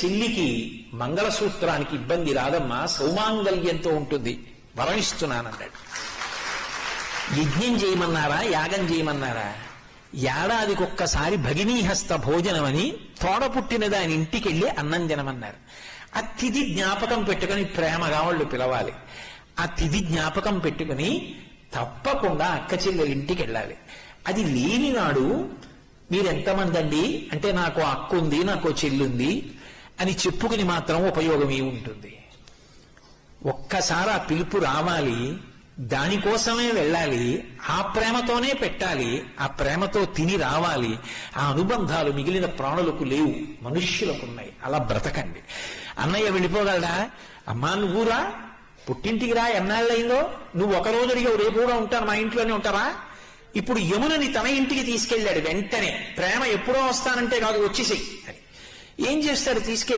చెల్లికి మంగళసూత్రానికి ఇబ్బంది రాదమ్మా, సౌమాంగల్యంతో ఉంటుంది, వరణిస్తున్నానన్నాడు. యజ్ఞం చేయమన్నారా, యాగం చేయమన్నారా? ఏడాదికి ఒక్కసారి భగినీహస్త భోజనం అని తోడ పుట్టిన దాని ఇంటికి వెళ్ళి అన్నం తినమన్నారు. ఆ తిథి జ్ఞాపకం పెట్టుకుని ప్రేమగా వాళ్ళు పిలవాలి. ఆ తిథి జ్ఞాపకం పెట్టుకుని తప్పకుండా అక్క చెల్లెల ఇంటికి వెళ్ళాలి. అది లేని నాడు మీరెంతమంది అండి అంటే నాకు అక్క ఉంది, నాకు చెల్లుంది అని చెప్పుకుని మాత్రం ఉపయోగమే ఉంటుంది. ఒక్కసారి ఆ పిలుపు రావాలి, దానికోసమే వెళ్ళాలి, ఆ ప్రేమతోనే పెట్టాలి, ఆ ప్రేమతో తిని రావాలి. ఆ అనుబంధాలు మిగిలిన ప్రాణులకు లేవు, మనుష్యులకు ఉన్నాయి. అలా బ్రతకండి. అన్నయ్య వెళ్ళిపోగలడా? అమ్మా నువ్వురా, పుట్టింటికి రా, ఎన్నాళ్ళయిందో, నువ్వు ఒక రోజు అడిగావు, రేపు కూడా ఉంటాను, మా ఇంట్లోనే ఉంటారా? ఇప్పుడు యమునని తన ఇంటికి తీసుకెళ్ళాడు. వెంటనే ప్రేమ ఎప్పుడో వస్తానంటే కాదు, వచ్చేసేయి అని. ఏం చేస్తాడు? తీసుకెళ్ళి